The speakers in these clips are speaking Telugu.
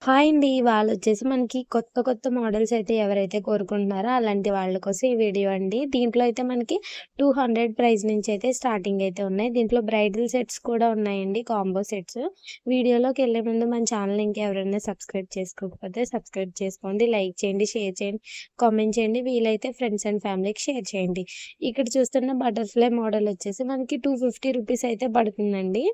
హాయ్ అండి. వాళ్ళొచ్చేసి మనకి కొత్త కొత్త మోడల్స్ అయితే ఎవరైతే కోరుకుంటున్నారో అలాంటి వాళ్ళ కోసం ఈ వీడియో అండి. దీంట్లో అయితే మనకి 200 ప్రైస్ నుంచి అయితే స్టార్టింగ్ అయితే ఉన్నాయి. దీంట్లో బ్రైడల్ సెట్స్ కూడా ఉన్నాయండి. Combo sets. వీడియోలోకెళ్ళే ముందు మన ఛానల్ ఇంకెవరైనా సబ్స్క్రైబ్ చేసుకోకపోతే సబ్స్క్రైబ్ చేసుకోండి. లైక్ చేయండి, షేర్ చేయండి, కామెంట్ చేయండి. వీలైతే ఫ్రెండ్స్ అండ్ ఫ్యామిలీకి షేర్ చేయండి. ఇక్కడ చూస్తున్న బటర్‌ఫ్లై మోడల్ వచ్చేసి మనకి 250 రూపీస్ అయితే పడుతుందండి.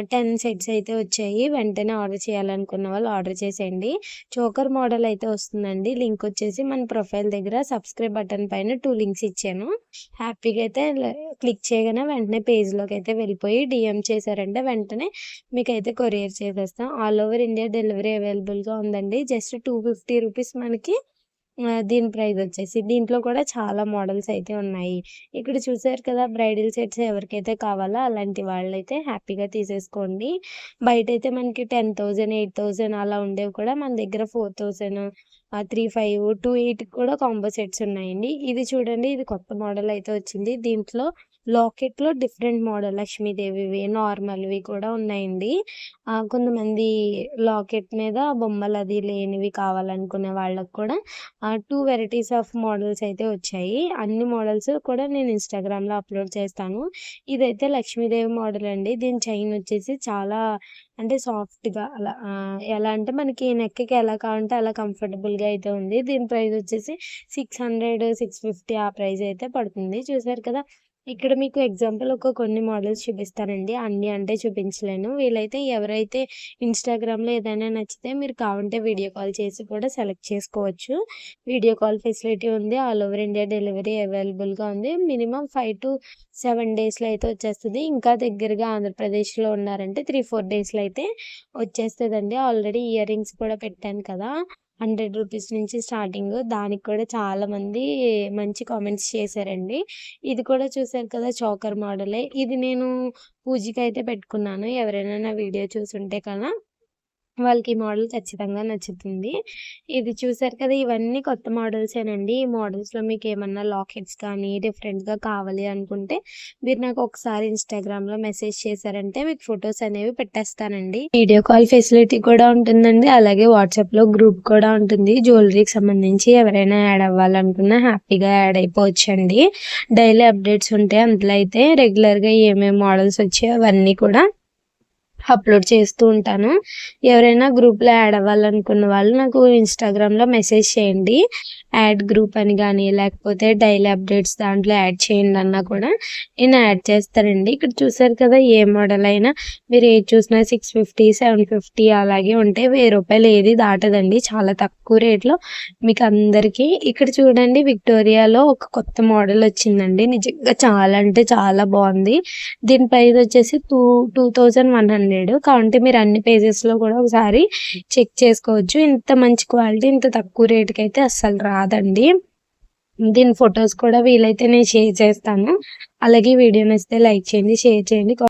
10 సెట్స్ అయితే వచ్చాయి. వెంటనే ఆర్డర్ చేయాలనుకున్న వాళ్ళు ఆర్డర్ చేసేయండి. చోకర్ మోడల్ అయితే వస్తుందండి. లింక్ వచ్చేసి మన ప్రొఫైల్ దగ్గర సబ్స్క్రైబ్ బటన్ పైన 2 లింక్స్ ఇచ్చాను. హ్యాపీగా అయితే క్లిక్ చేయగానే వెంటనే పేజ్‌లోకి అయితే వెళ్ళిపోయి డీఎం చేశారంటే వెంటనే మీకైతే కొరియర్ చేసేస్తాం. ఆల్ ఓవర్ ఇండియా డెలివరీ అవైలబుల్‌గా ఉందండి. జస్ట్ 250 రూపీస్ మనకి దీని ప్రైస్ వచ్చేసి. దీంట్లో కూడా చాలా మోడల్స్ అయితే ఉన్నాయి. ఇక్కడ చూసారు కదా! బ్రైడల్ సెట్స్ ఎవరికైతే కావాలో అలాంటి వాళ్ళైతే హ్యాపీగా తీసేసుకోండి. బయటైతే మనకి 10,000, 8,000 అలా ఉండేవి కూడా మన దగ్గర 4,000, 3,500, 2,800 కూడా కాంబో సెట్స్ ఉన్నాయండి. ఇది చూడండి, ఇది కొత్త మోడల్ అయితే వచ్చింది. దీంట్లో లాకెట్‌లో డిఫరెంట్ మోడల్ లక్ష్మీదేవివి, నార్మల్‌వి కూడా ఉన్నాయండి. కొంతమంది లాకెట్ మీద బొమ్మలది లేనివి కావాలనుకునే వాళ్ళకి కూడా 2 వెరైటీస్ ఆఫ్ మోడల్స్ అయితే వచ్చాయి. అన్ని మోడల్స్ కూడా నేను ఇన్‌స్టాగ్రామ్‌లో అప్‌లోడ్ చేస్తాను. ఇదైతే లక్ష్మీదేవి మోడల్ అండి. దీని చైన్ వచ్చేసి చాలా అంటే సాఫ్ట్‌గా అలా ఎలా అంటే మనకి నెక్‌కి ఎలా కావాలంటే అలా కంఫర్టబుల్‌గా అయితే ఉంది. దీని ప్రైస్ వచ్చేసి 600, 650 ఆ ప్రైస్ అయితే పడుతుంది. చూసారు కదా! ఇక్కడ మీకు ఎగ్జాంపుల్ కొన్ని మోడల్స్ చూపిస్తానండి. అన్నీ అంటే చూపించలేను. వీలైతే ఎవరైతే ఇన్‌స్టాగ్రామ్‌లో ఏదైనా నచ్చితే మీరు కావాలంటే వీడియో కాల్ చేసి కూడా సెలెక్ట్ చేసుకోవచ్చు. వీడియో కాల్ ఫెసిలిటీ ఉంది. ఆల్ ఓవర్ ఇండియా డెలివరీ అవైలబుల్‌గా ఉంది. మినిమమ్ 5-7 డేస్‌లో అయితే వచ్చేస్తది. ఇంకా దగ్గరగా ఆంధ్రప్రదేశ్‌లో ఉన్నారంటే 3-4 డేస్‌లో అయితే వచ్చేస్తదండి. ఆల్రెడీ ఇయర్ రింగ్స్ కూడా పెట్టాను కదా! 100 రూపీస్ నుంచి స్టార్టింగ్. దానికి కూడా చాలామంది మంచి కామెంట్స్ చేశారండి. ఇది కూడా చూసారు కదా! చోకర్ మోడలే. ఇది నేను పూజకైతే పెట్టుకున్నాను. ఎవరైనా నా వీడియో చూసుంటే కదా! వాళ్ళకి ఈ మోడల్ ఖచ్చితంగా నచ్చుతుంది. ఇది చూసారు కదా! ఇవన్నీ కొత్త మోడల్సేనండి. ఈ మోడల్స్‌లో మీకేమన్నా లాకెట్స్ కానీ డిఫరెంట్‌గా కావాలి అనుకుంటే మీరు నాకు ఒకసారి ఇన్‌స్టాగ్రామ్‌లో మెసేజ్ చేశారంటే మీకు ఫోటోస్ అనేవి పెట్టేస్తానండి. వీడియో కాల్ ఫెసిలిటీ కూడా ఉంటుందండి. అలాగే వాట్సాప్‌లో గ్రూప్ కూడా ఉంటుంది. జ్యువెలరీకి సంబంధించి ఎవరైనా యాడ్ అవ్వాలనుకున్నా హ్యాపీగా యాడ్ అయిపోవచ్చండి. డైలీ అప్డేట్స్ ఉంటాయి. అందులో అయితే రెగ్యులర్‌గా ఏమేమి మోడల్స్ వచ్చాయో అవన్నీ కూడా అప్‌లోడ్ చేస్తూ ఉంటాను. ఎవరైనా గ్రూప్‌లో యాడ్ అవ్వాలనుకున్న వాళ్ళు నాకు ఇన్‌స్టాగ్రామ్‌లో మెసేజ్ చేయండి. యాడ్ గ్రూప్ అని గానీ, లేకపోతే డైలీ అప్డేట్స్ దాంట్లో యాడ్ చేయండి అన్నా కూడా నేను యాడ్ చేస్తానండి. ఇక్కడ చూసారు కదా! ఏ మోడల్ అయినా మీరు ఏది చూసినా 650, 750 అలాగే ఉంటాయి. రూ. 1000 ఏది దాటదండి. చాలా తక్కువ రేట్‌లో మీకు అందరికీ. ఇక్కడ చూడండి, విక్టోరియాలో ఒక కొత్త మోడల్ వచ్చిందండి. నిజంగా చాలా అంటే చాలా బావుంది. దీని ప్రైస్ వచ్చేసి 2100. కావంటే మీరు అన్ని పేజెస్‌లో కూడా ఒకసారి చెక్ చేసుకోవచ్చు. ఇంత మంచి క్వాలిటీ ఇంత తక్కువ రేట్‌కైతే అస్సలు రాదండి. దీని ఫోటోస్ కూడా వీలైతే నేను షేర్ చేస్తాను. అలాగే వీడియో నచ్చితే లైక్ చేయండి, షేర్ చేయండి.